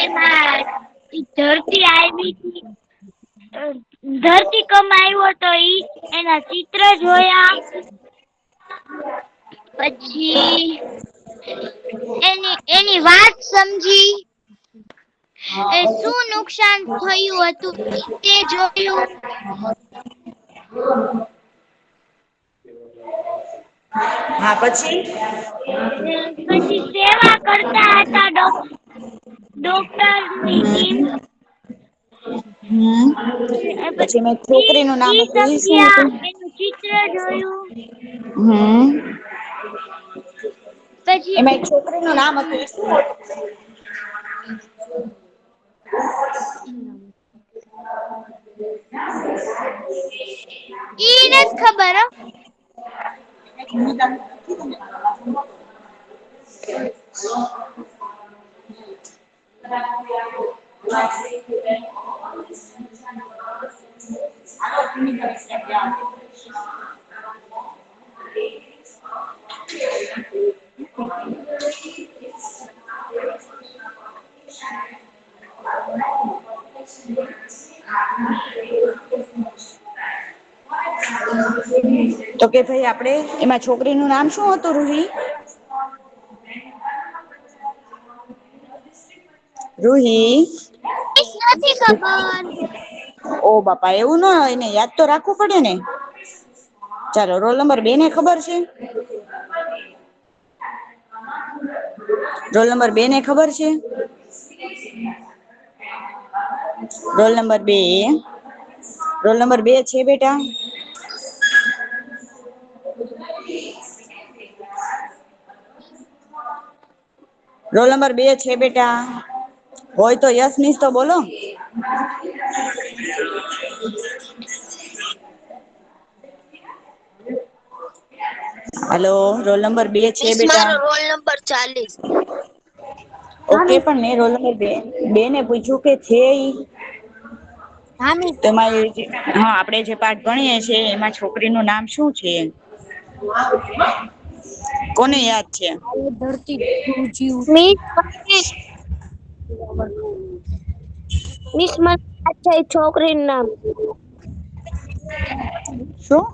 એમાં ધરતી આવી હતી, ધરતીકંપ આવ્યો તો એના ચિત્ર જોયા. પછી એની વાત સમજી. શું નુકસાન થયું હતું તે જોયું. હા પછી. પછી સેવા કરતા હતા ડોક્ટરની ટીમ. હમ પછી મેં છોકરીનું નામ ઈ હતું એ શું સમજ્યા હતું. એનું ચિત્ર જોયું. હમ પછી એમાં એક છોકરી નું નામ હતું એ શું હતું. ઈ નથી ખબર હો. તો કે ભાઈ આપડે એમાં છોકરીનું નામ શું હતું રૂહી. રૂહી. નથી ખબર. ઓ બાપા એવું ના હોય ને યાદ તો રાખવું પડે ને. ચાલો રોલ નંબર 2 ને ખબર છે. રોલ નંબર 2 ને ખબર છે. રોલ નંબર 2 રોલ નંબર 2 છે બેટા. રોલ નંબર 2 છે બેટા હોય તો યસ મિસ તો બોલો. હલો રોલ નંબર 2 છે મિસ બેટા. મારો રોલ નંબર 40. ઓકે પણ મેં રોલ નંબર 2 ને પૂછ્યું કે છે ઈ. હા મિસ. તમારી હા આપડે જે પાઠ ભણીએ છીએ એમાં છોકરીનું નામ શું છે. કોને યાદ છે. મિસ મને યાદ છે છોકરીનું નામ. શું.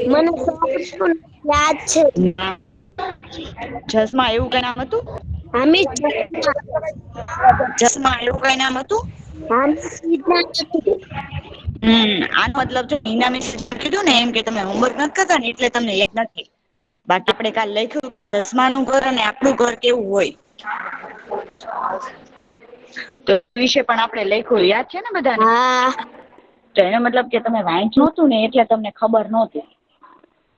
મને છોકરીનું નામ યાદ છે. જસમાં એવું કઈ નામ હતું. હા મિસ. જસમા એવું કઈ નામ હતું. હા મિસ ઈ જ નામ હતું. આનો મતલબ જો હિના મિસ કીધું ને એમ કે તમે હોમવર્ક નથી કરતા ને એટલે તમને યાદ નથી. બાકી આપડે કાલ લખ્યું દસમાનું ઘર અને આપણું ઘર કેવું હોય. તો એ વિશે પણ આપડે લખ્યું યાદ છે ને બધાને. હા તો એનો મતલબ કે તમે વાંચ્યું નોતું ને એટલે તમને ખબર નહોતી.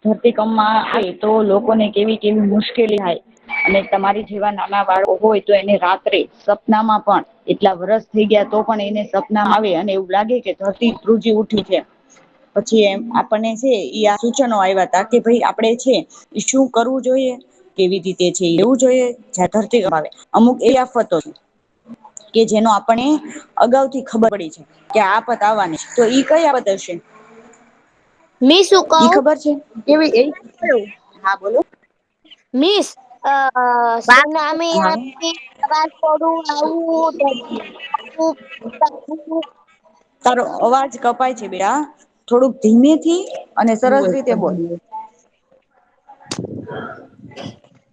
ધરતીકંપમાં આવે તો લોકોને કેવી કેવી મુશ્કેલી થાય. અને તમારી જેવા નાના બાળકો હોય તો એને રાત્રે સપનામાં પણ એટલા વરસ થઈ ગયા તો પણ એને સપનામાં આવે અને એવું લાગે કે ધરતી ધ્રુજી ઉઠી છે. પછી એમ આપણને છે આ સૂચનો આવ્યા હતા કે ભાઈ આપડે છે. શું કરવું જોઈએ. કેવી રીતે છે એવું જોઈએ જ્યાં ધરતી આવે અમુક એ આફતો છે. કે જેનો આપણે અગાઉથી ખબર પડી છે કે આફત આવવાની છે તો ઈ કઈ આફત હશે. મિસ હું ઈ કહું ખબર છે કેવી એ હા બોલો. મિસ સુનામી હા આવી વાવાઝોડું આવું. તારો અવાજ કપાય છે બેટા થોડુંક ધીમેથી અને સરસ રીતે બોલ.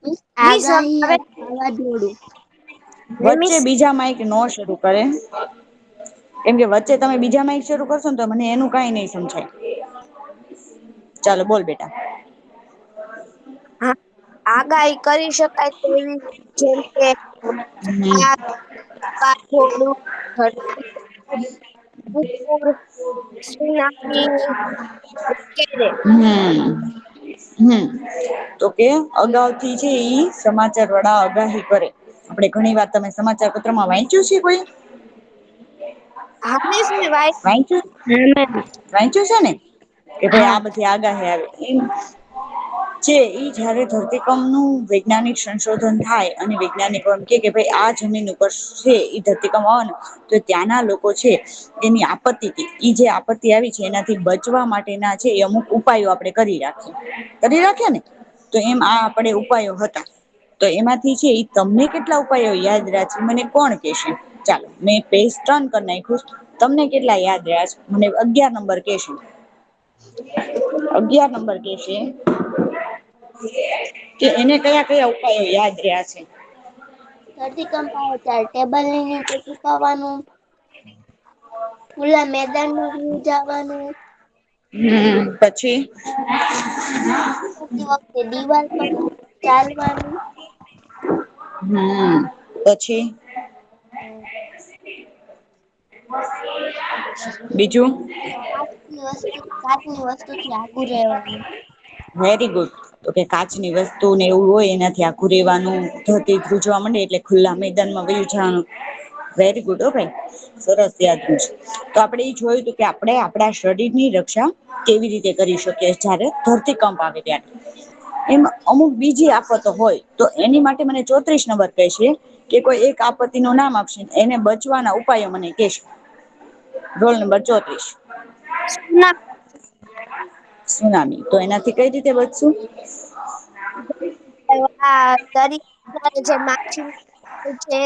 મિસ આગાહી હવે વાવાઝોડું. વચ્ચે મિસ બીજા માઈક નો શરૂ કરે. કેમ કે વચ્ચે તમે બીજા માઇક શરૂ કરશો ને તો મને એનું કઈ નહી સમજાય. ચાલો બોલ બેટા. હા આગાહી કરી શકાય તેવી જેમ કે હમ સુનામી વગેરે. તો કે અગાઉથી છે ઈ સમાચાર વડા આગાહી કરે. આપડે ઘણી વાર તમે સમાચાર પત્ર માં વાંચ્યું છે કોઈ. હા મિસ મેં વાંચ્યું છે ને કે ભાઈ હા આ બધી આગાહી આવે એમ. છે ઈ જયારે ધરતીકંપ નું વૈજ્ઞાનિક સંશોધન થાય અને વૈજ્ઞાનિકો એમ કે ભાઈ આ જમીન ઉપર છે એ ધરતીકંપ આવવાના તો ત્યાંના લોકો છે. એની આપત્તિથી જે આપત્તિ આવી છે એનાથી બચવા માટેના છે એ અમુક ઉપાયો આપણે કરી રાખીએ ને તો એમ આ આપણે ઉપાયો હતા. તો એમાંથી છે એ તમને કેટલા ઉપાયો યાદ રહ્યા છે મને કોણ કેશે? ચાલો મેં પેજ 3 કરી નાખ્યું. તમને કેટલા યાદ રહ્યા છે મને 11 નંબર કેશે. 11 નંબર કેશે કે એને કયા કયા ઉપાયો યાદ રહ્યા છે. ધરતીકંપ આવે ત્યારે ટેબલની નીચે છુપાવાનું, ખુલ્લા મેદાનમાં સુઈ જવાનું, પછી સુતી વખતે દિવાલ પર ચાલવાનું, પછી બીજું કાચની વસ્તુથી આઘું રહેવાનું. Very good. તો કે કાચની વસ્તુ ને એવું હોય એનાથી આઘું રેવાનું, ધરતી ધ્રુજવા માંડે એટલે ખુલ્લા મેદાનમાં વયું જવાનું. વેરી ગુડ હો ભાઈ, સરસ યાદ રહ્યું છે. તો આપણે એ જોયું હતું કે આપણે આપણા શરીરની રક્ષા કેવી રીતે કરી શકીએ જયારે ધરતીકંપ આવે ત્યારે. એમાં અમુક બીજી આફતો હોય તો એની માટે મને 34 નંબર કહેશે કે કોઈ એક આપત્તિનું નામ આપશે એને બચવાના ઉપાયો મને કેશે. Roll number 34. સુનામી. તો એનાથી કઈ રીતે બચશું? જે માછલી છે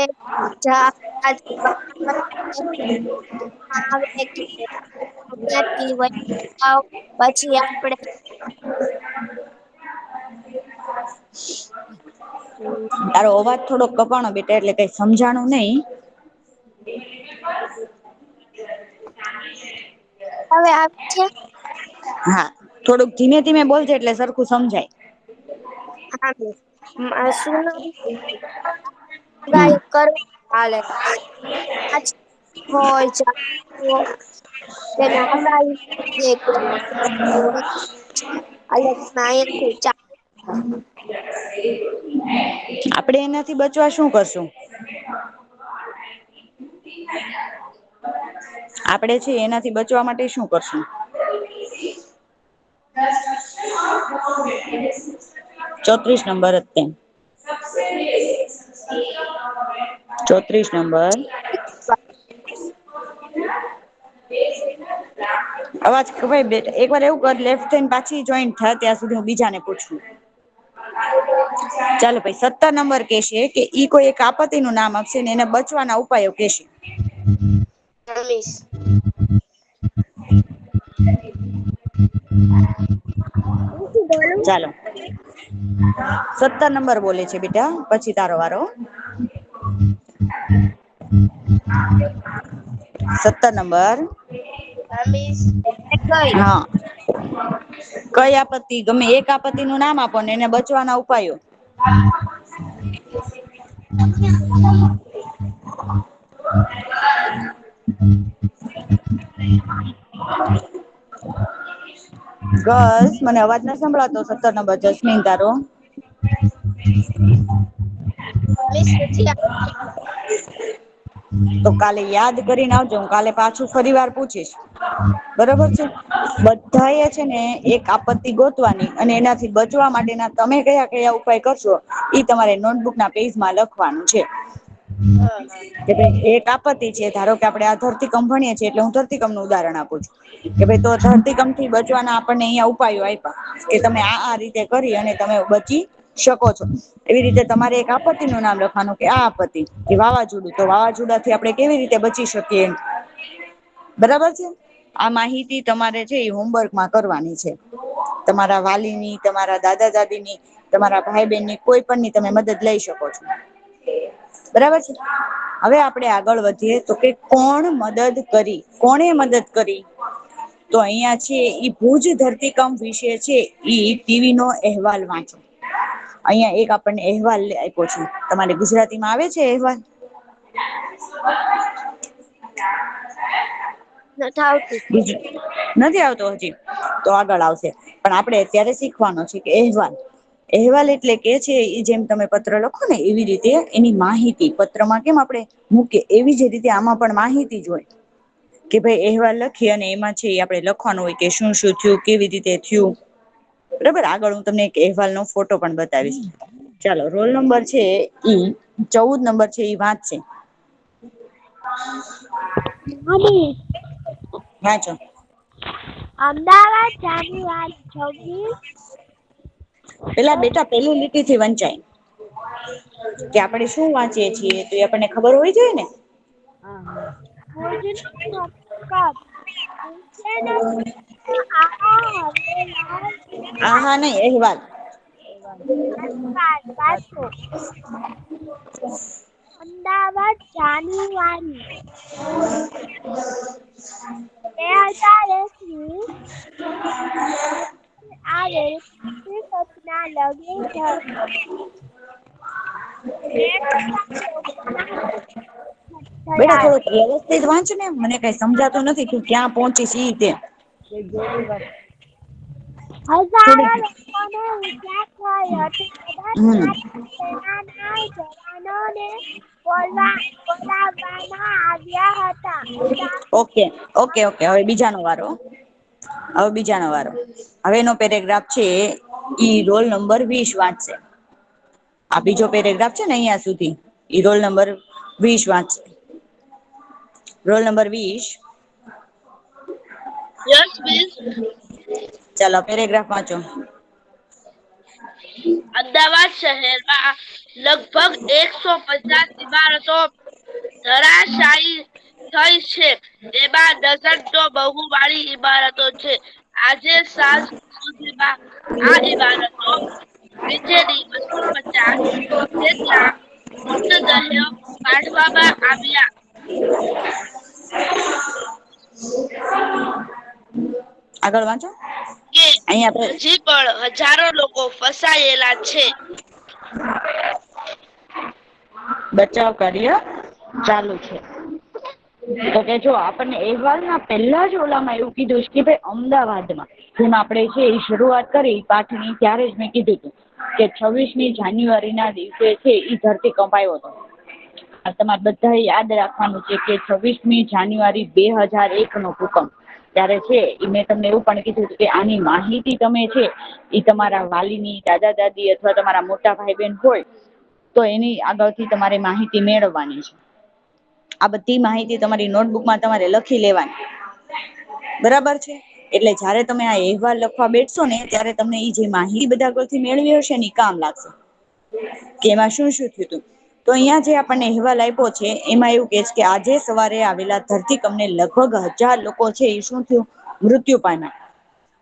પછી આપણે તારો અવાજ થોડોક કપાણો બેટા એટલે કઈ સમજાણું નહી. હવે આવે છે? હા થોડુંક ધીમે ધીમે બોલજે એટલે સરખું સમજાય. હમ આપડે એનાથી બચવા શું કરશું? આપડે છે એનાથી બચવા માટે શું કરશું? 34 નંબર જ તે. 34 નંબર. અવાજ કપાય બેટા એક વાર એવું કર લેફ્ટ થઈને પાછી જોઈન્ટ થાય ત્યાં સુધી હું બીજાને પૂછું. ચાલો ભાઈ 17 નંબર કેશે કે ઈ કોઈ એક આપત્તિનું નામ આપશે ને એને બચવાના ઉપાયો કેશે. ચાલો 17 નંબર બોલે છે બેટા પછી તારો વારો. 17 નંબર. હા. કઈ આપત્તિ ગમે એક આપત્તિનું નામ આપો ને એને બચવાના ઉપાયો. ગર્લ્સ મને અવાજ નથી સંભળાતો 17 નંબર જસ્મીન તારો. તો કાલે યાદ કરીને આવજો હું કાલે પાછું ફરી વાર પૂછીશ. બરોબર છે બધા એ છે ને એક આપત્તિ ગોતવાની અને એનાથી બચવા માટેના તમે કયા કયા ઉપાય કરશો ઈ તમારે નોટબુક ના પેજમાં લખવાનું છે. કે ભાઈ એક આપત્તિ છે ધારો કે આપણે આ ધરતીકંપ ભણીએ છીએ એટલે હું ધરતીકંપ નું ઉદાહરણ આપું છું. કે ભાઈ તો ધરતીકંપ થી બચવાના આપણને અહિયાં ઉપાયો આપ્યા કે તમે આ રીતે કરી અને તમે બચી શકો છો. એવી રીતે તમારે એક આપત્તિ નું નામ લખવાનું કે આ આપત્તિ કે વાવાઝોડું તો વાવાઝોડા થી આપણે કેવી રીતે બચી શકીએ બરાબર છે. આ માહિતી તમારે છે એ હોમવર્કમાં કરવાની છે. તમારા વાલીની તમારા દાદા દાદીની તમારા ભાઈ બહેનની કોઈ પણ ની તમે મદદ લઈ શકો છો. બરાબર છે. હવે આપણે આગળ વધીએ તો કે કોણ મદદ કરી કોને મદદ કરી તો અહિયાં છે ઈ ભુજ ધરતીકંપ વિશે છે ઈ ટીવી નો અહેવાલ વાંચો. અહિયાં એક આપણને અહેવાલ આપ્યો છે તમારે ગુજરાતીમાં આવે છે અહેવાલ. નથી આવતું. નથી આવતો હજી તો આગળ આવશે પણ આપણે અત્યારે શીખવાનો છે કે અહેવાલ અહેવાલ એટલે કે છે જેમ તમે પત્ર લખો ને એવી રીતે એની માહિતી પત્રમાં કેમ આપણે મૂકે એવી જ રીતે આમાં પણ માહિતી જ હોય. કે ભાઈ અહેવાલ લખી અને એમાં છે આપણે લખવાનું હોય કે શું શું થયું કેવી રીતે થયું. બરાબર આગળ હું તમને એક અહેવાલ નો ફોટો પણ બતાવીશ. ચાલો રોલ નંબર છે ઈ 14 નંબર છે ઈ વાંચશે. વાંચો. અમદાવાદ જાન્યુઆરી 26. પેલા બેટા પેલી લીટી થી વંચાય. કે આપણે શું વાંચીએ છીએ તો એ આપણને ખબર હોવી જોઈએ ને. ભુજની મક્કમ આ હવેલા આહા નહીં અહેવાલ. વાંચો. અમદાવાદ જાન્યુઆરી 2021 આવેલ હકીકતના લગે બેટા થયા. થોડુંક વ્યવસ્થિત વાંચ ને, મને કઈ સમજાતું નથી તું ક્યાં પહોંચીશ ઈ તે. હજારો થોડીક લોકોને ઈજા થઈ હતી. હમ સેનાના જવાનોને બોલાવવામાં આવ્યા હતા. ઓકે ઓકે ઓકે હવે બીજાનો વારો. હવે બીજાનો વારો. હવેનો પેરેગ્રાફ છે ઈ રોલ નંબર 20 વાંચશે. આ બીજો પેરેગ્રાફ છે ને અહિયાં સુધી ઈ રોલ નંબર 20 વાંચશે. Roll number 20. Yes miss. ચાલો પેરેગ્રાફ વાંચો. અમદાવાદ શહેરમાં લગભગ 150 ઇમારતો ધરાશાયી થઈ છે. એમાં ડઝનનો બહુમાળી ઇમારતો છે. આજે સાંજ સુધીમાં આ ઇમારતો નીચેની 250 જેટલા મૃતદેહો કાઢવામાં આવ્યા. આગળ વાંચો. કે અહીંયા હજી પણ હજારો લોકો ફસાયેલા છે. બચાવ કાર્ય ચાલુ છે. તો કે જો આપણને અહેવાલના પહેલા જ ઓલામાં એવું કીધું છે કે ભાઈ અમદાવાદમાં જેમ આપણે છે એ શરૂઆત કરી પાઠની ત્યારે જ મેં કીધું હતું કે 26મી જાન્યુઆરીના દિવસે છે એ ધરતીકંપ આવ્યો હતો. આ તમારે બધાએ યાદ રાખવાનું છે કે 26મી જાન્યુઆરી 2001 નો ભૂકંપ ત્યારે છે એ મેં તમને એવું પણ કીધું હતું કે આની માહિતી તમે છે એ તમારા વાલીની, દાદા દાદી અથવા તમારા મોટા ભાઈ બહેન હોય તો એની આગળથી તમારે માહિતી મેળવવાની છે. આ બધી માહિતી તમારી નોટબુકમાં તમારે લખી લેવાની. બરાબર છે. એટલે જયારે તમે આ અહેવાલ લખવા બેઠશો ને ત્યારે તમને એ જે માહિતી બધા આગળથી મેળવી હશે ને કામ લાગશે કે એમાં શું શું થયું હતું. તો અહિયાં જે આપણને અહેવાલ આપ્યો છે એમાં એવું કે છે કે આજે સવારે આવેલા ધરતીકંપને લગભગ 1000 લોકો છે એ શું થયું મૃત્યુ પામ્યા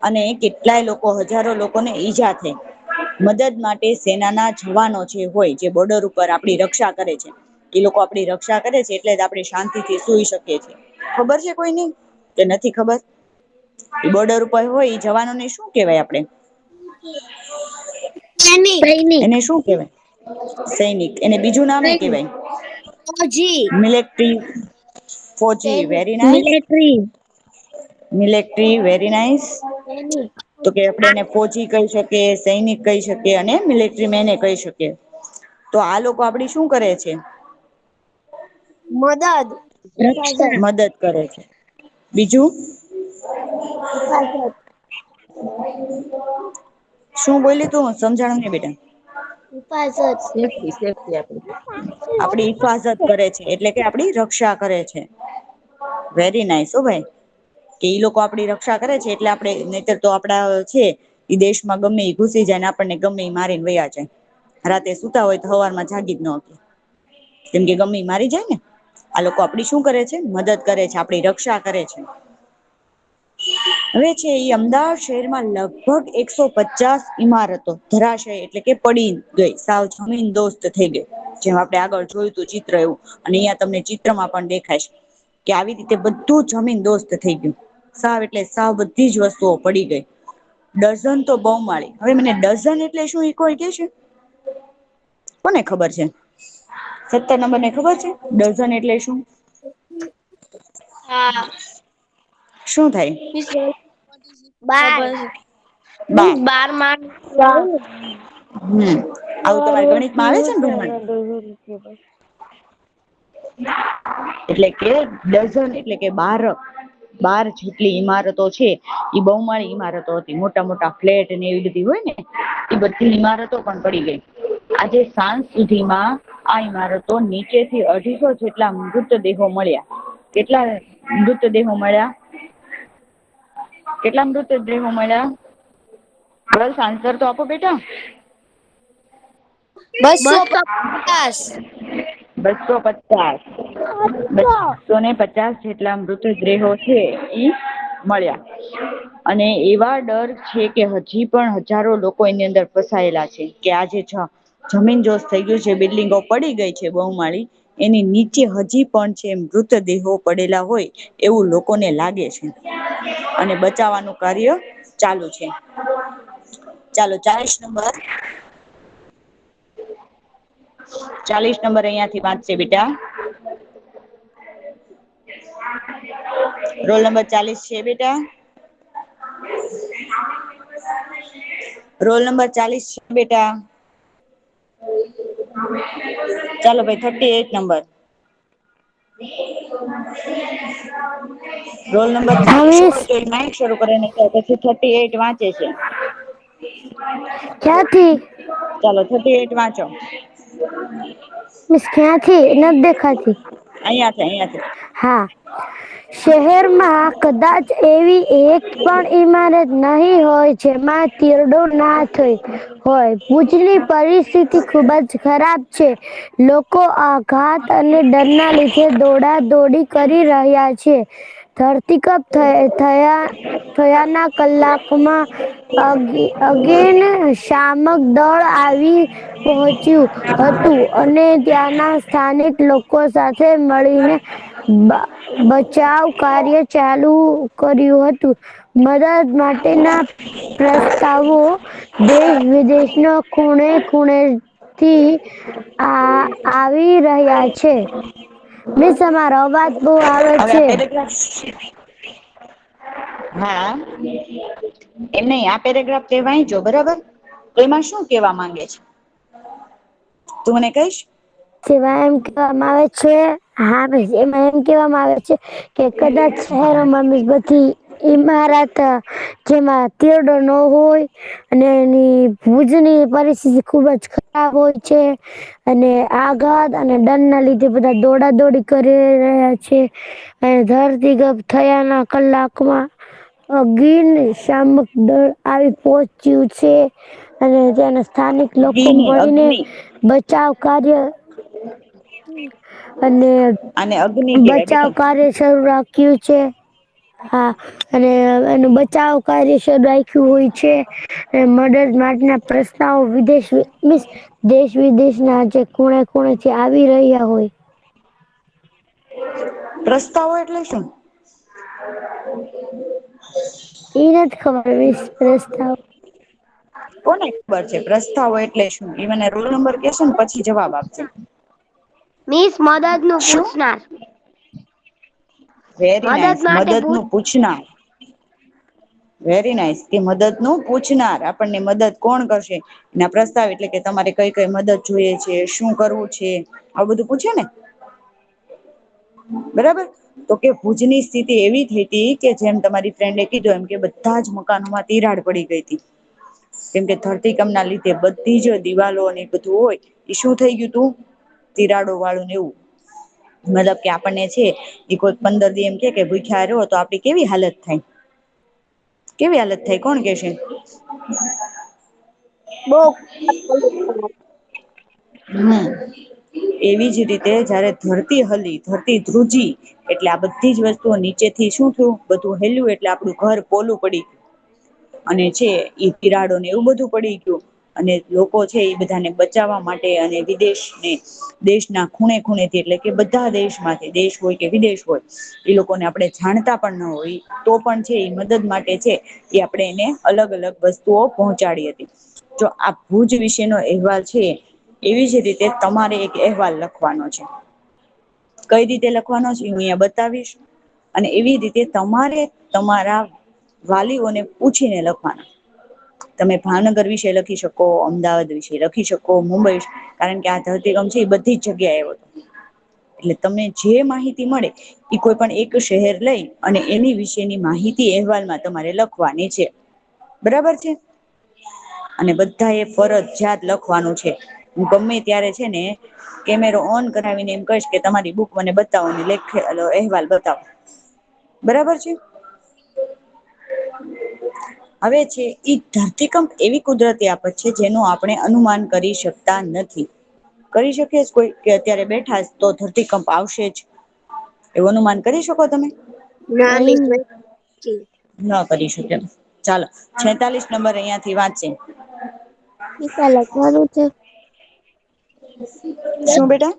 અને કેટલાય લોકો હજારો લોકોને ઈજા થઈ. મદદ માટે સેનાના જવાનો જે હોય જે બોર્ડર ઉપર આપણી રક્ષા કરે છે એ લોકો આપણી રક્ષા કરે છે એટલે જ આપણે શાંતિથી સુઈ શકીએ છીએ. ખબર છે કોઈને કે નથી ખબર? એ બોર્ડર ઉપર હોય એ જવાનોને શું કેવાય આપણે? સૈનિક. એને શું કેવાય? સૈનિક. એને બીજું નામે કેવાય ફૌજી. મિલિટરી ફૌજી. સૈનિક. Very nice. Military. Military very nice. સૈનિક. તો કે આપણે એને ફૌજી કહી શકીએ, સૈનિક કહી શકીએ અને મિલિટરી મેન કહી શકીએ. તો આ લોકો આપડી શું કરે છે? મદદ. હિફાજત. મદદ કરે છે. બીજું? હિફાજત. શું બોલી તું સમજાણું નઈ બેટા. હિફાજત. સેફ્ટી આપડી. આપડી હિફાજત કરે છે એટલે કે આપડી રક્ષા કરે છે. વેરી નાઈસ હો ભાઈ. કે ઈ લોકો આપડી રક્ષા કરે છે એટલે આપણે નહીતર તો આપડા છે ઈ દેશમાં ગમે ઈ ઘુસી જાય ને આપણને ગમે ઈ મારીને વયા જાય. રાતે સુતા હોય તો હવારમાં જાગી જ ન હકે. કેમ કે ગમે ઈ મારી જાય ને. આ લોકો આપડી શું કરે છે? મદદ કરે છે, આપડી રક્ષા કરે છે. હવે છે ઈ અમદાવાદ શહેરમાં લગભગ 150 ઈમારતો ધરાશય એટલે કે પડી ગઈ. સાવ જમીનદોસ્ત થઈ ગઈ. જેમ આપણે આગળ જોયું તું ચિત્ર એવું અને અહીંયા તમને ચિત્રમાં પણ દેખાશે. કે આવી રીતે બધું જમીનદોસ્ત થઈ ગયું. સાવ એટલે સાવ બધી જ વસ્તુઓ પડી ગઈ. ડઝન તો બહુમાળી. હવે મને ડઝન એટલે શું ઈ કોઈ કે છે? કોને ખબર છે? 17 નંબરને ખબર છે ડઝન એટલે શું? હા. શું થાય? 12. 12. 12 માં આવું તમારે ગણિતમાં આવે છે ને ભણવાનું? એટલે કે ડઝન એટલે કે 12. 12 જેટલી ઈમારતો છે ઈ બહુમાળી ઈમારતો હતી. મોટા મોટા ફ્લેટ ને એવી બધી હોય ને એ બધી ઈમારતો પણ પડી ગઈ. આજે સાંજ સુધીમાં આ ઈમારતો નીચેથી 250 જેટલા મૃતદેહો મળ્યા. કેટલા મૃતદેહો મળ્યા? કેટલા મૃતદેહો મળ્યા? ગર્લ્સ આન્સર તો આપો બેટા. 250. 250. 250 જેટલા મૃતદેહો છે ઈ મળ્યા. અને એવા ડર છે કે હજી પણ હજારો લોકો એની અંદર ફસાયેલા છે કે આજે જમીન જોશ થઈ ગયું છે, બિલ્ડિંગો પડી ગઈ છે બહુમાળી, એની નીચે હજી પણ છે મૃતદેહો પડેલા હોય એવું લોકોને લાગે છે. અને બચાવવાનું કાર્ય ચાલુ છે. ચાલો 40 નંબર. 40 નંબર અહિયાંથી વાંચશે બેટા. રોલ નંબર 40 છે બેટા. રોલ નંબર 40 છે બેટા. ચાલો ભાઈ 38 નંબર. રોલ નંબર 40 મિસ હોય તો એ માઇક શરૂ કરે ને પછી 38 વાંચે છે. ક્યાંથી ચાલો 38 વાંચો. મિસ ક્યાંથી નથી દેખાતી. અહીંયાથી. હા. શહેરમાં કદાચ એવી એક પણ ઈમારત નહી હોય જેમાં તીરડો ના થઈ હોય. ભુજની પરિસ્થિતિ ખુબ જ ખરાબ છે. લોકો આઘાત અને ડરના લીધે દોડા દોડી કરી રહ્યા છે. ધરતીકપ થયાના કલાકમાં અગેન શામક દળ આવી પહોંચ્યું હતું અને ત્યાંના સ્થાનિક લોકો સાથે મળીને બચાવ કાર્ય ચાલુ કર્યું હતું. મદદ માટેના પ્રસ્તાવો દેશ વિદેશનો ખૂણે ખૂણેથી આવી રહ્યા છે. મિસ અમારો અવાજ બહુ આવે હવે આ છે. પેરેગ્રાફ હા એમ નહી આ પેરાગ્રાફ તે વાંચો બરાબર. તો એમાં શું કેવા માંગે છે તું મને કહીશ. જેમાં એમ કહેવામાં આવે છે. હા ભાઈ એમાં એમ કેવામાં આવે છે કે કદાચ શહેરોમાં બધી ઈમારત જેમાં તીરડો ન હોય અને એની ભુજની પરિસ્થિતિ ખુબ જ ખરાબ હોય છે. અને આઘાત અને દંડ ના લીધે બધા દોડા દોડી કરી રહ્યા છે. અને ધરતીકપ થયાના કલાકમાં શામક દળ આવી પહોંચ્યું છે. અને ત્યાંના સ્થાનિક લોકો મળીને અગ્નિ બચાવ કાર્ય અને અને અગ્નિ કહેવાય બચાવ બેટા. કાર્ય શરૂ રાખ્યું છે. હા અને એનું બચાવ કાર્ય શરૂ રાખ્યું હોય છે. મદદ માટેના પ્રસ્તાવો દેશ વિદેશના જે ખૂણે ખૂણેથી આવી રહ્યા હોય. પ્રસ્તાવો એટલે શું? એ નથી ખબર પ્રસ્તાવ. કોને ખબર છે પ્રસ્તાવો એટલે શું એ મને રોલ નંબર કેશો ને પછી જવાબ આપજો. મિસ મદદ નું શું પૂછનાર. વેરી મદદ નાઈસ માટે મદદ નું પૂછનાર. વેરી નાઈસ કે મદદ નું પૂછનાર આપણને મદદ કોણ કરશે. એના પ્રસ્તાવ એટલે કે તમારે કઈ કઈ મદદ જોઈએ છે શું કરવું છે આવું બધું પૂછે ને. બરાબર. તો કે ભુજની સ્થિતિ એવી થઈ હતી કે જેમ તમારી ફ્રેન્ડે કીધું એમ કે બધા જ મકાનોમાં તિરાડ પડી ગઈ હતી. કેમકે ધરતીકંપ ના લીધે બધી જ દિવાલો અને બધું હોય એ શું થઈ ગયું તું તિરાડો વાળું ને એવું મતલબ કે આપણને છે એ કોઈ 15 દી એમ કે ભૂખ્યા રહો તો આપડી કેવી હાલત થાય. કેવી હાલત થાય કોણ કેશે. બો એવી જ રીતે જયારે ધરતી હલી ધરતી ધ્રુજી એટલે આ બધી જ વસ્તુઓ નીચેથી શું થયું બધું હેલ્યું એટલે આપડું ઘર પોલું પડી ગયું. અને છે ઈ તિરાડો ને એવું બધું પડી ગયું. અને લોકો છે એ બધાને બચાવવા માટે અને વિદેશને દેશના ખૂણે ખૂણેથી એટલે કે બધા દેશમાંથી દેશ હોય કે વિદેશ હોય એ લોકોને આપણે જાણતા પણ ન હોય તો પણ છે એ મદદ માટે છે એ આપણે એને અલગ અલગ વસ્તુઓ પહોંચાડી હતી. જો આ ભુજ વિશેનો અહેવાલ છે એવી જ રીતે તમારે એક અહેવાલ લખવાનો છે. કઈ રીતે લખવાનો છે હું અહીંયા બતાવીશ. અને એવી રીતે તમારે તમારા વાલીઓને પૂછીને લખવાના. તમે ભાવનગર વિશે લખી શકો અમદાવાદ વિશે લખી શકો મુંબઈ કારણ કે આ ધરતીકંપ છે એ બધી જ જગ્યાએ આવ્યો હતો. એટલે તમને જે માહિતી મળે એ કોઈ પણ એક શહેર લઈ અને એની વિશેની માહિતી અહેવાલમાં તમારે લખવાની છે. બરાબર છે. અને બધા એ ફરજિયાત લખવાનું છે હું ગમે ત્યારે છે ને કેમેરો ઓન કરાવીને એમ કહીશ કે તમારી બુક મને બતાવો અહેવાલ બતાવો. બરાબર છે. હવે છે ઈ ધરતીકંપ એવી કુદરતી આફત છે જેનું આપણે અનુમાન કરી શકતા નથી. કરી શકીએ કોઈ કે અત્યારે બેઠા તો ધરતીકંપ આવશે જ એવું અનુમાન કરી શકો તમે? ના મિસ નહીં. ન કરી શકે. ચાલો 46 નંબર અહિયાં થી વાંચે. ઈતા લખવાનું છે. શું બેટા?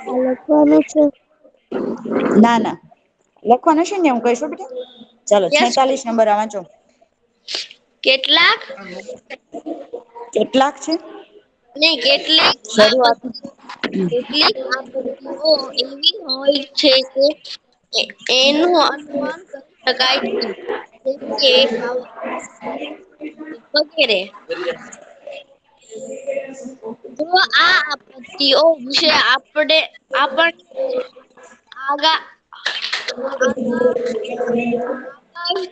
આ લખવાનું છે. ના ના લખવાનું હશે ને હું કહીશું બેટા. ચાલો યસ 46 નંબર આ વાંચો. કેટલાક કેટલાક છે? ને કેટલીક શરૂઆત કેટલીક આપત્તિઓ એવી હોય છે કે એનું અનુમાન કરી શકાય છે. જેમ કે વગેરે. જો આ આપત્તિઓ વિશે આગા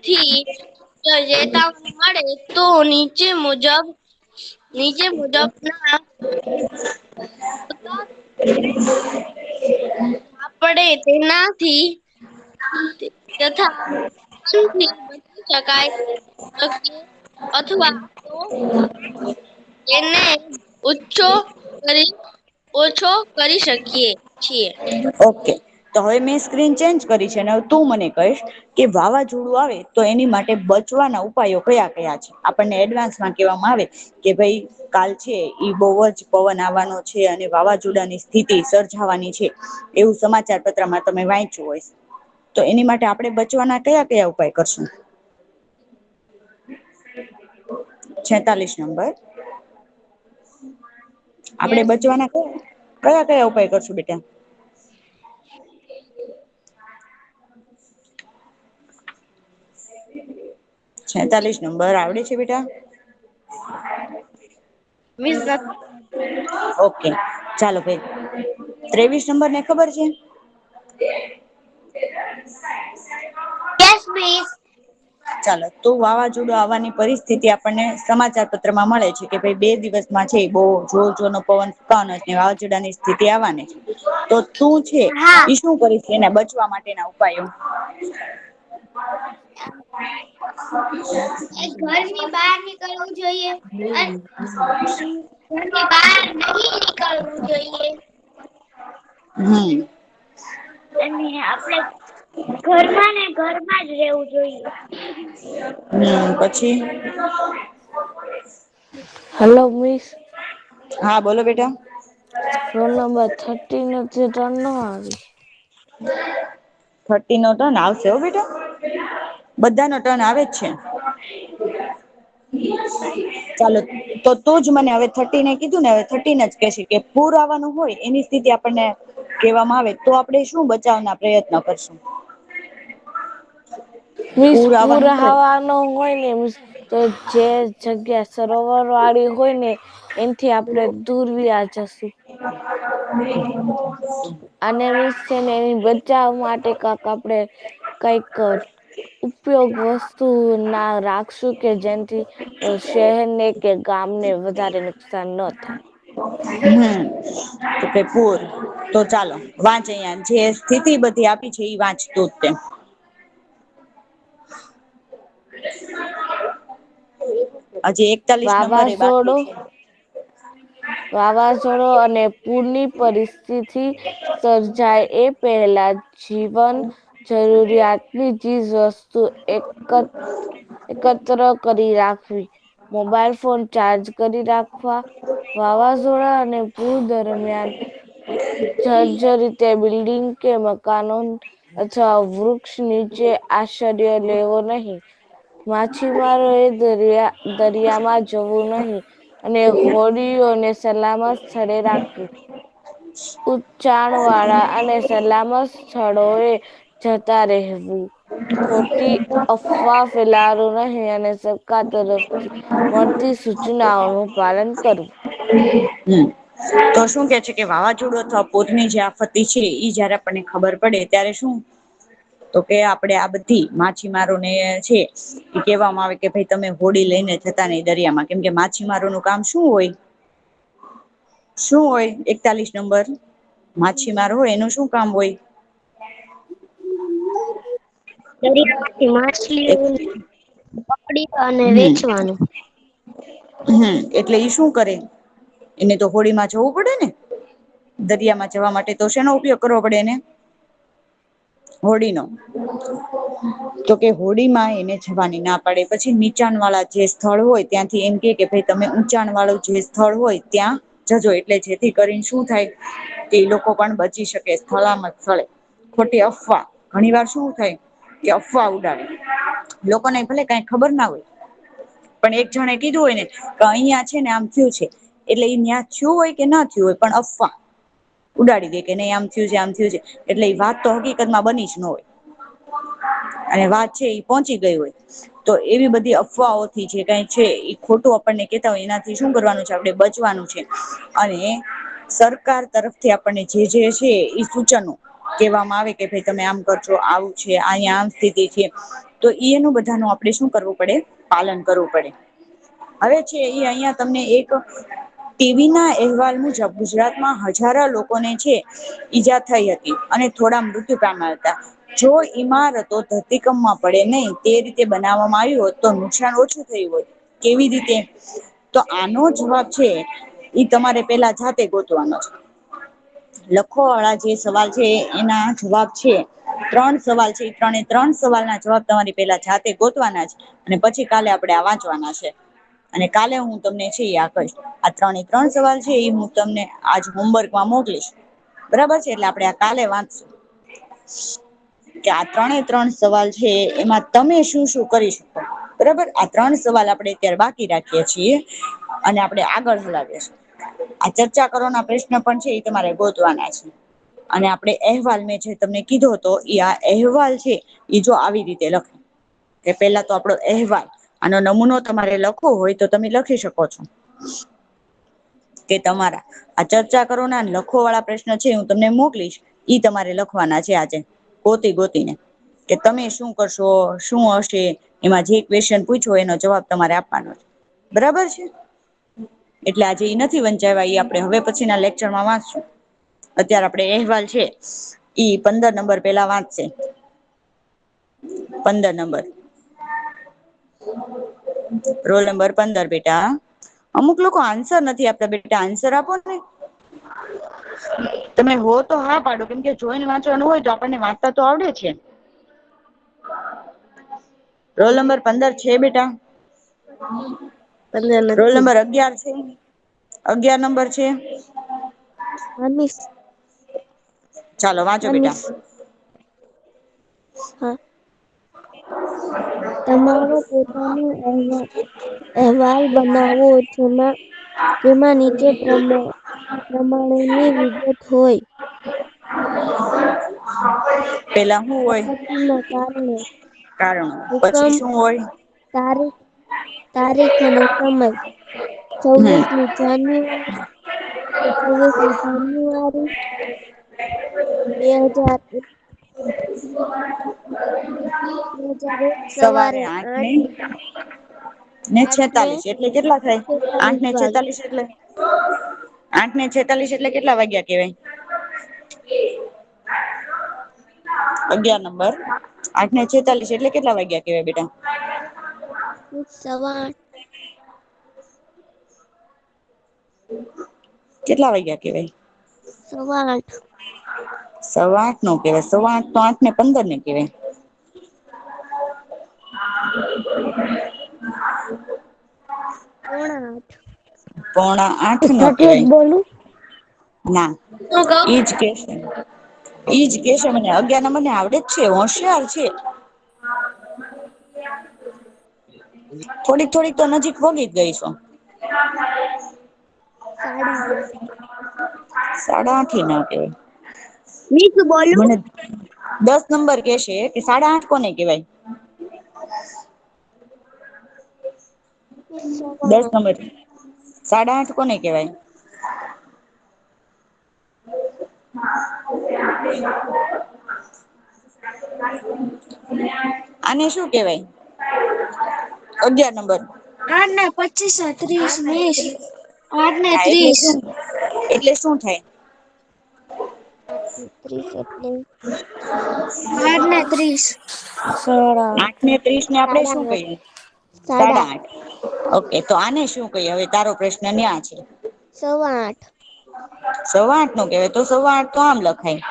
થી ચેતવણી મળે તો નીચે મુજબના આપણે તેનાથી તથા થી બચી શકીએ અથવા તો એને ઓછો કરી શકીએ છીએ. ઓકે તો હવે મેં સ્ક્રીન ચેન્જ કરી છે ને તું મને કહીશ કે વાવાઝોડું આવે તો એની માટે બચવાના ઉપાયો કયા કયા છે. આપણને એડવાન્સમાં કહેવામાં આવે કે ભાઈ કાલ છે ઈ બહુ જ પવન આવવાનો છે અને વાવાઝોડાની સ્થિતિ સર્જાવાની છે એવું સમાચાર પત્રમાં તમે વાંચ્યું હોય તો એની માટે આપણે બચવાના કયા કયા ઉપાય કરશું? 46 નંબર. આપડે યસ બચવાના કયા કયા ઉપાય કરશું બેટા? છેતાલીસ નંબર આવડે છે બેટા? મિસ ઓકે ચાલો ભાઈ 23 નંબર ને ખબર છે? Yes miss. ચાલો તો વાવાઝોડું આવવાની પરિસ્થિતિ આપણને સમાચાર પત્રમાં મળે છે કે ભાઈ 2 દિવસમાં છે બહુ જોર જોર નો પવન ફૂંકાવાનો વાવાઝોડાની સ્થિતિ આવવાની તો તું છે હા ઈ શું કરીશ એના બચવા માટેના ઉપાયો? ઘરની બહાર નીકળવું જોઈએ. ઘરની બહાર નહીં નીકળવું જોઈએ. હમ. અને આપણે ઘરમાં ને ઘરમાં જ રહેવું જોઈએ. પછી? Hello miss. હા બોલો બેટા. રોલ નંબર 30 નથી ટર્ન ન આવી. 30 નો ટર્ન આવશે હો બેટા. બધા નો ટર્ન આવે જ છે. ચાલો તો તું જ મને હવે 30 ને કીધું ને હવે 30 જ કેશે કે પૂર આવવાનું હોય એની સ્થિતિ આપણને કહેવામાં આવે તો આપણે શું બચાવના પ્રયત્ન કરશું? મિસ પૂર પુર આવવાનું હોય હવાનો હોય ને તો જે જગ્યા સરોવર વાળી હોય ને એનથી આપણે દૂર વ્યા જશું. અને મિસ છે ને એની બચાવ માટે કક આપડે કઈક ઉપયોગ વસ્તુ ના રાખશું કે જેથી શહેરને કે ગામને વધારે નુકસાન ન થાય. તો કે પૂર તો ચાલો વાંચ અહિયાં જે સ્થિતિ બધી આપી છે એ વાંચતું જ તે. હજી 41 નંબર એ બાકી વાવાઝોડો છે. વાવાઝોડો અને પૂરની પરિસ્થિતિ સર્જાય એ પહેલા જીવન જરૂરિયાતની ચીજ વસ્તુ એકત્ર કરી રાખવી. મોબાઈલ ફોન ચાર્જ કરી રાખવા. વાવાઝોડા અને પૂર દરમિયાન જર્જરિત બિલ્ડિંગ કે મકાનો અથવા વૃક્ષ નીચે આશ્રય લેવો નહીં. માછીમારો એ દરિયામાં જવું નહી અને હોડીઓને સલામત સ્થળે રાખવી. ઊંચાણ વાળા અને સલામત સ્થળોએ જતા રહેવું. ખોટી અફવા ફેલારું નહીં અને સરકાર તરફથી મળતી સૂચનાઓનું પાલન કરવું. તો શું કે છે કે વાવાઝોડું અથવા પૂરની જે આફત્તિ છે ઈ જયારે આપણને ખબર પડે ત્યારે શું તો કે આપડે આ બધી માછીમારોને છે એ કહેવામાં આવે કે ભાઈ તમે હોડી લઈને જતા નહી દરિયામાં કેમ કે માછીમારોનું કામ શું હોય? શું હોય 41 નંબર માછીમાર હોય એનું શું કામ હોય? દરિયામાંથી માછલીઓ પકડી અને હમ વેચવાનું. એટલે ઈ શું કરે એને તો હોળીમાં જવું પડે ને દરિયામાં જવા માટે તો શેનો ઉપયોગ કરવો પડે એને હોડીનો તો કે હોડીમાં એને જવાની ના પડે પછી નીચાણ વાળા જે સ્થળ હોય ત્યાંથી એમ કે ભાઈ તમે ઊંચાણ વાળું જે સ્થળ હોય ત્યાં જજો એટલે જેથી કરીને શું થાય કે લોકો પણ બચી શકે સ્થળામાં સ્થળે ખોટી અફવા ઘણી વાર શું થાય કે અફવા ઉડાડે લોકોને ભલે કઈ ખબર ના હોય પણ એક જણે કીધું હોય ને કે અહિયાં છે ને આમ થયું છે એટલે એ ન્યાં થયું હોય કે ના થયું હોય પણ અફવા ઉડાડી દે કે નહી આમ થયું છે આમ થયું છે એટલે એ વાત તો હકીકત માં બની જ ન હોય અને વાત છે એ પહોંચી ગઈ હોય તો એવી બધી અફવાઓથી જે કઈ છે એ ખોટું આપણને કેતા હોય એનાથી શું કરવાનું છે આપણે બચવાનું છે અને સરકાર તરફથી આપણને જે છે એ સૂચનો કહેવામાં આવે કે ભાઈ તમે આમ કરજો આવું છે અહીંયા આમ સ્થિતિ છે તો એનું બધાનું આપણે શું કરવું પડે પાલન કરવું પડે હવે છે એ અહિયાં તમને એક ટીવી ના અહેવાલ મુજબ ગુજરાતમાં હજારો લોકોને છે ઈજા થઈ હતી અને થોડા મૃત્યુ પામ્યા હતા જો ઈમારતો ધરતીકંપમાં પડે નહીં તે રીતે બનાવવામાં આવ્યું હોત તો નુકસાન ઓછું થયું હોય કેવી રીતે તો આનો જવાબ છે ઈ તમારે પેલા જાતે ગોતવાનો છે લખો વાળા જે સવાલ છે એના જવાબ છે ત્રણ સવાલ છે ત્રણ સવાલના જવાબ તમારી પેલા જાતે ગોતવાના છે અને પછી કાલે આપણે આ વાંચવાના છે અને કાલે હું તમને છે આ કહીશ આ ત્રણ સવાલ છે એ હું તમને આજ હોમવર્કમાં મોકલીશ બરાબર છે એટલે આપણે આ કાલે વાંચશું કે આ ત્રણ સવાલ છે એમાં તમે શું શું કરી શકો બરાબર આ ત્રણ સવાલ આપણે અત્યારે બાકી રાખીએ છીએ અને આપણે આગળ હલાવીએ છીએ આ ચર્ચા કરવાના પ્રશ્ન પણ છે એ તમારે ગોતવાના છે અને આપણે અહેવાલ મેં જે તમને કીધો હતો એ આ અહેવાલ છે એ જો આવી રીતે લખે કે પેલા તો આપણો અહેવાલ આનો નમૂનો તમારે લખવો હોય તો તમે લખી શકો છો કે તમારા આ ચર્ચા કરો ના લખો વાળા પ્રશ્ન છે હું તમને મોકલીશ ઈ તમારે લખવાના છે આજે ગોતીને કે તમે શું કરશો શું હશે એમાં જે ક્વેશ્ચન પૂછો એનો જવાબ તમારે આપવાનો છે બરાબર છે એટલે આજે ઈ નથી વંચાવા એ આપણે હવે પછી ના લેક્ચરમાં વાંચશું અત્યારે આપણે અહેવાલ છે ઈ 15 નંબર પેલા વાંચશે 15 નંબર રોલ નંબર 15 બેટા અમુક લોકો આન્સર નથી આપતા બેટા આન્સર આપો ને તમે હો તો હા પાડો કેમ કે જોઈને વાંચવાનું હોય તો આપણને વાંચતા તો આવડે છે રોલ નંબર 15 છે બેટા પંદર રોલ નથી નંબર 11 છે 11 નંબર છે અનીસ ચાલો વાંચો બેટા અનીસ હા તમારો પોતાનો અહેવાલ બનાવો જેમાં નીચે પ્રમાણેની વિગત હોય પેલા શું હોય આપત્તિના કારણે કારણ પછી ભૂકંપ શું હોય તારીખ અને સમય હમ 26મી જાન્યુઆરી 2001 સવારે આઠ ને 8 ને 8 46 એટલે કેટલા થાય 8 ને વાગે 46 એટલે 8 ને 46 એટલે કેટલા વાગ્યા કેવાય 11 નંબર 8 ને 46 એટલે કેટલા વાગ્યા કેવાય બેટા સવા 8 કેટલા વાગ્યા કેવાય સવા 8 સવા 8 નો કેવાય સવા 8 તો 8 ને 15 ને કેવાય પોણા 8 પોણા 8 નો 38 કેવાય બોલું ના શું કહો ઈજ કેશે ઈજ કેશે મને 11 નંબર ને આવડે જ છે હોશિયાર છે થોડીક તો નજીક પોગી જ ગઈ છો સાડા 8 સાડા 8 ય ના કેવાય મીઠું બોલું મને 10 નંબર કેશે કે સાડા 8 કોને કેવાય સવા 10 નંબર સાડા 8 કોને કેવાય આને શું કેવાય 11 નંબર 8 ને 25 30 20 8 ને હા 30 એટલે શું થાય 8 ને 30 એટલે 8 ને 30 સાડા 8 ને 30 ને આપડે સાડા શું 8 કહીએ 8:30. ઓકે, તો આને શું કહીએ? હવે તારો પ્રશ્ન ન્યા છે. 8:15. 8:15 નો કહેવાય તો 8:15 તો આમ લખાય.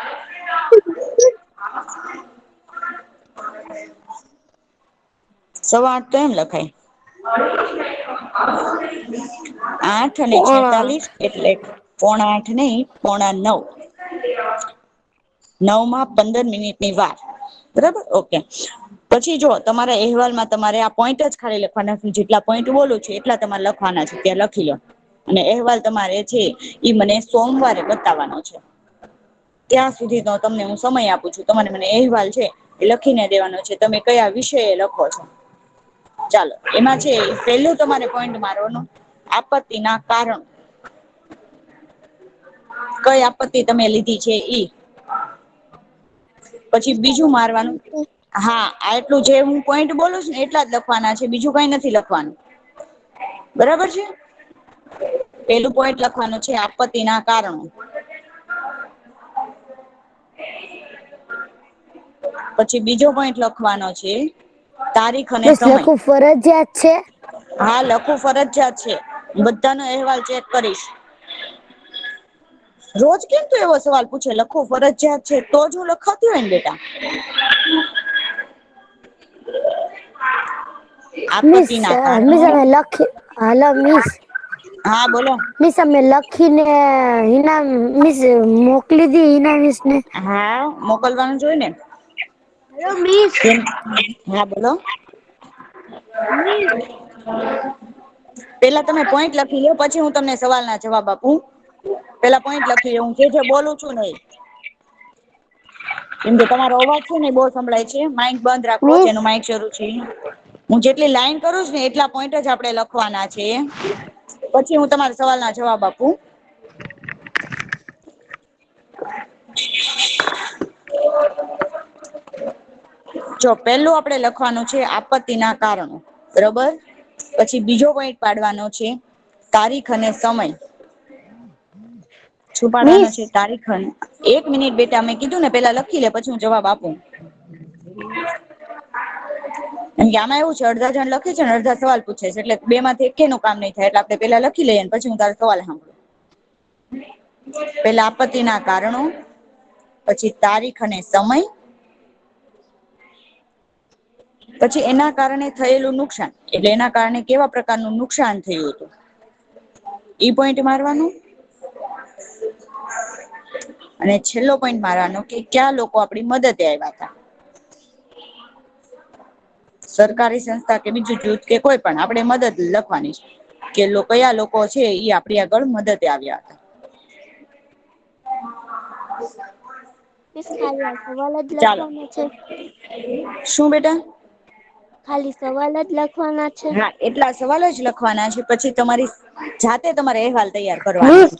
8:15 તો એમ લખાય. 8:46 એટલે 8:45 નહી, 8:45. 9 માં 15 મિનિટની વાર. બરાબર, ઓકે. પછી જો તમારા અહેવાલમાં તમારે આ પોઈન્ટ જ ખાલી લખવાના છે. જેટલા પોઈન્ટ બોલું છું એટલા તમારે લખવાના છે, ત્યાં લખી લો. અને અહેવાલ તમારે છે ઈ મને સોમવારે બતાવવાનો છે. ત્યાં સુધી તો તમને હું સમય આપું છું. તમારે મને અહેવાલ છે એ લખીને દેવાનો છે. તમે કયા વિષય લખો છો. ચાલો, એમાં છે પેલું તમારે પોઈન્ટ મારવાનું આપત્તિના કારણ. કઈ આપત્તિ તમે લીધી છે ઈ. પછી બીજું મારવાનું. હા, આટલું જે હું પોઈન્ટ બોલું છું ને એટલા જ લખવાના છે. બીજું કઈ નથી લખવાનું. બરાબર છે. પેલું પોઈન્ટ લખવાનું છે આપત્તિના કારણો. પછી બીજો પોઈન્ટ લખવાનો છે તારીખ અને બસ સમય. લખવું ફરજિયાત છે? હા, લખવું ફરજિયાત છે. બધાનો અહેવાલ ચેક કરીશ. રોજ કેમ તું એવો સવાલ પૂછે? લખવું ફરજિયાત છે તો જ હું લખાવતી હોય ને બેટા. મિસ, આપત્તિના મિસ કારણો. અમે લખી. Hello miss. હા, બોલો. મિસ અમે લખીને હિના મિસ મોકલી દી હિના મિસને. હા, મોકલવાનું જ હોય ને. Hello miss. હા, બોલો. મિસ. પેલા તમે પોઈન્ટ લખી લો, પછી હું તમને સવાલના જવાબ આપું. પેલા પોઈન્ટ લખી લો. હું જે બોલું છું ને ઈ. કેમ કે તમારો અવાજ છે ને બહુ સંભળાય છે. માઈક બંધ રાખો, મિસ જેનું માઈક શરૂ છે ઈ. હું જેટલી લાઈન કરું છું ને એટલા પોઈન્ટ જ આપણે લખવાના છે. પછી હું તમારા સવાલના જવાબ આપું. જો પેલું આપડે લખવાનું છે આપત્તિના કારણો. બરોબર. પછી બીજો પોઈન્ટ પાડવાનો છે તારીખ અને સમય. શું પાડવાનો મિસ છે? તારીખ અને. 1 મિનિટ બેટા, મેં કીધું ને પેલા લખી લે પછી હું જવાબ આપું. કેમ કે આમાં એવું છે, અડધા જણ લખે છે ને અડધા સવાલ પૂછે છે. એટલે બે માંથી એકેયનું કામ નહી થાય. એટલે આપણે પેલા લખી લઈએ ને પછી હું તારો સવાલ સાંભળું. પેલા આપત્તિના કારણો, પછી તારીખ અને સમય, પછી એના કારણે થયેલું નુકસાન. એટલે એના કારણે કેવા પ્રકારનું નુકસાન થયું હતું. ઈ પોઈન્ટ મારવાનું. અને છેલ્લો પોઈન્ટ મારવાનો કે ક્યાં લોકો આપણી મદદે આવ્યા હતા. સરકારી સંસ્થા કે બીજું જૂથ કે કોઈ પણ આપણે મદદ લખવાની છે. કે કયા લોકો છે ઈ આપણી આગળ મદદે આવ્યા હતા. મિસ ખાલી આ સવાલ જ ચાલો. લખવાના છે? શું બેટા? ખાલી સવાલ જ લખવાના છે? હા, એટલા સવાલ જ લખવાના છે. પછી તમારી જાતે તમારે અહેવાલ તૈયાર કરવાનો મિસ છે.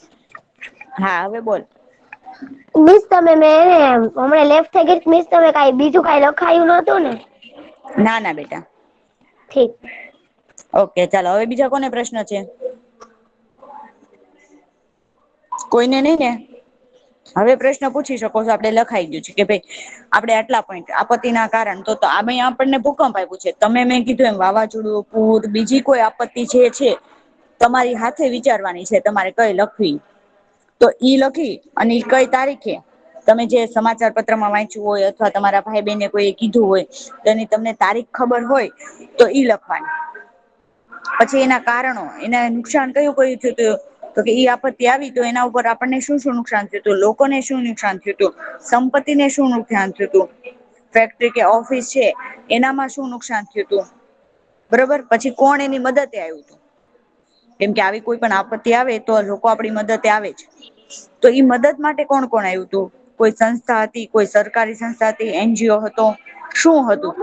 હા, હવે બોલ. મિસ તમે મેં હમણાં લેફ્ટ થઈ ગઈ મિસ તમે કઈ બીજું કઈ લખાયું નહોતું ને? ના ના બેટા. ઠીક. ઓકે, ચાલો. હવે બીજા કોને પ્રશ્ન છે? કોઈને નઈ ને? હવે પ્રશ્ન પૂછી શકો છો. આપણે લખાઈ ગયું છે કે ભાઈ આપણે આટલા પોઈન્ટ આપત્તિના કારણ તો આમે આપણને ભૂકંપ આપ્યું છે. તમે મેં કીધું એમ વાવાઝોડું, પૂર, બીજી કોઈ આપત્તિ જે છે તમારી હાથે વિચારવાની છે. તમારે કઈ લખવી. તો ઈ લખી અને કઈ તારીખે તમે જે સમાચાર પત્રમાં વાંચ્યું હોય અથવા તમારા ભાઈ બહેને કોઈ કીધું હોય તો એની તમને તારીખ ખબર હોય તો ઈ લખવાની. પછી એના કારણો, એને નુકસાન કયું કયું થયું તું તો કે ઈ આપત્તિ આવી તો એના ઉપર આપણને શું શું નુકસાન થયું તું, લોકોને શું નુકસાન થયું તું, સંપત્તિને શું નુકસાન થયું તું, ફેક્ટરી કે ઓફિસ છે એનામાં શું નુકસાન થયું તું. બરોબર. પછી કોણ એની મદદે આવ્યું હતું. કેમ કે આવી કોઈ પણ આપત્તિ આવે તો લોકો આપણી મદદે આવે જ. તો ઈ મદદ માટે કોણ કોણ આવ્યું તું. કોઈ સંસ્થા હતી, કોઈ સરકારી સંસ્થા હતી, NGO હતો, શું હતું.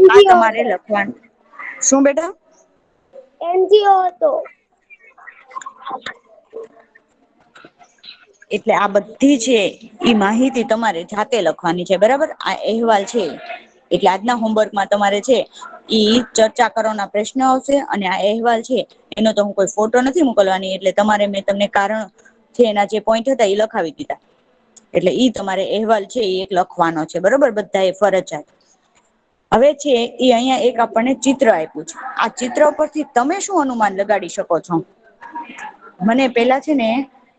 આ એનજીઓ તમારે હતો. લખવાનું. શું બેટા? NGO હતો. એટલે આ બધી છે ઈ માહિતી તમારે જાતે લખવાની છે. બરાબર. આ અહેવાલ છે એટલે આજના હોમવર્કમાં તમારે છે ઈ ચર્ચા કરવાના પ્રશ્ન આવશે અને આ અહેવાલ છે એનો તો હું કોઈ ફોટો નથી મોકલવાની. એટલે તમારે મેં તમને કારણ છે એના જે પોઈન્ટ હતા એ લખાવી દીધા. એટલે ઈ તમારે અહેવાલ છે એ એક લખવાનો છે. બરોબર. બધા એ ફરજિયાત. હવે છે એ અહીંયા એક આપણને ચિત્ર આપ્યું છે. આ ચિત્ર પરથી તમે શું અનુમાન લગાડી શકો છો? મને પેલા છે ને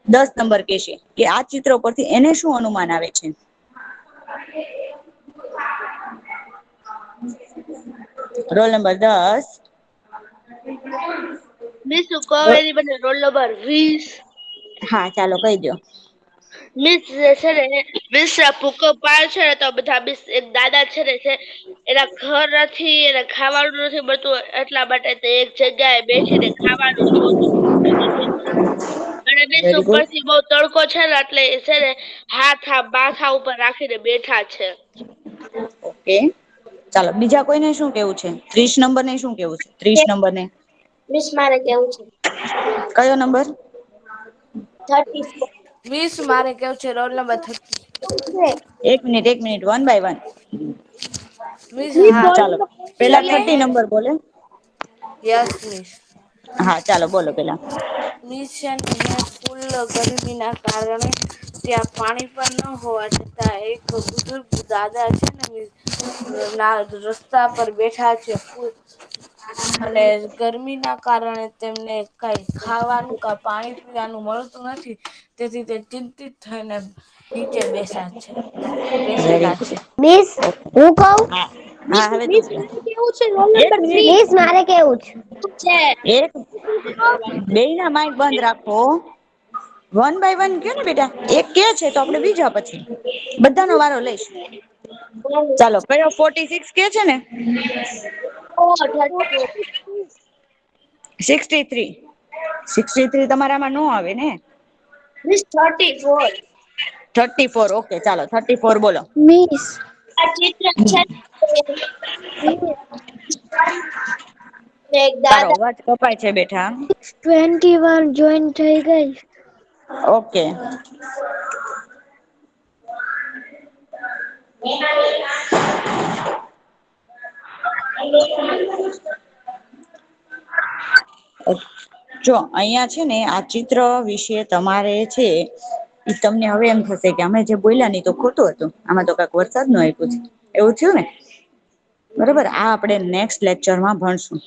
10 નંબર કેશે કે આ ચિત્ર પરથી એને શું અનુમાન આવે છે. Roll number 10. મિસ હું કહું એની બદલે રોલ નંબર 20. હા ચાલો કહી દો. મિસ છે ને મિસ ભૂકો પાડ છે ને તો બધા મિસ એક દાદા છે ને છે એના ઘર નથી, એને ખાવાનું નથી મળતું, એટલા માટે તે એક જગ્યાએ બેસીને ખાવાનું જોતું અને મિસ વેરી ગુડ. ઉપરથી બહુ તડકો છે ને એટલે છે ને હાથ માથા ઉપર રાખીને બેઠા છે. ઓકે ચાલો બીજા કોઈને શું કેવું છે? 30 નંબર ને શું કેવું છે? 30 નંબર ને મિસ મારે કેવું છે કયો નંબર? 34. મિસ મારે કેવું છે રોલ નંબર 30. એક મિનિટ 1 બાય 1. મિસ હા ચાલો પેલા 30 નંબર બોલે. Yes miss. હા ચાલો બોલો પેલા. મિસ છે ને ફૂલ ગરમીના કારણે ત્યાં પાણી પણ ન હોવા છતાં એક બુજુર્ગ દાદા છે ને રસ્તા પર બેઠા છે અને ગરમીના કારણે તેમને કઈ ખાવાનું કા પાણી પીવાનું મળતું નથી તેથી તે ચિંતિત થઈને નીચે વેરી બેસેલા ગુડ. છે. મિસ હું કઉ હા મિસ હા હવે તું મિસ કે. મારે કેવું છે રોલ એક નંબર મિનિટ 3 મિસ મારે કેવું છે. એક બેયના માઈક બંધ રાખો. 1 બાય 1 કયો ને બેટા એક કે છે તો આપણે બીજા પછી બધાનો વારો લઈશ. ચાલો કયો 46 કે છે ને? 63 તમારામાં નો આવે ને? મિસ 34. 34 ઓકે ચાલો 34 બોલો. મિસ આ ચિત્ર છે એક તારો દાદા અવાજ કપાય છે બેઠા. 21 જોઈન થઈ ગઈ. ઓકે. જો અહિયાં છે ને આ ચિત્ર વિશે તમારે છે તમને હવે એમ થશે કે અમે જે બોલ્યા ને તો ખોટું હતું આમાં તો કઈક વરસાદ નું આપ્યું છે એવું થયું ને બરોબર આ આપણે નેક્સ્ટ લેક્ચરમાં ભણશું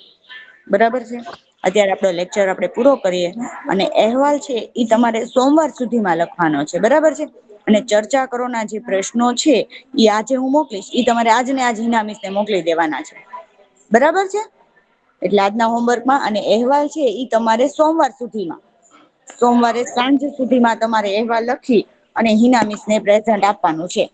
બરાબર છે અત્યારે આપણો લેક્ચર આપણે પૂરો કરીએ અને અહેવાલ છે એ તમારે સોમવાર સુધીમાં લખવાનો છે બરાબર છે અને ચર્ચા કરો ના જે પ્રશ્નો છે એ આજે હું મોકલીશ તમારે આજ ને આજ હિનામીશને મોકલી દેવાના છે બરાબર છે એટલે આજના હોમવર્કમાં અને અહેવાલ છે તમારે સોમવાર સુધીમાં સોમવારે સાંજ સુધીમાં તમારે અહેવાલ લખી અને હિના મિસને પ્રેઝન્ટ આપવાનું છે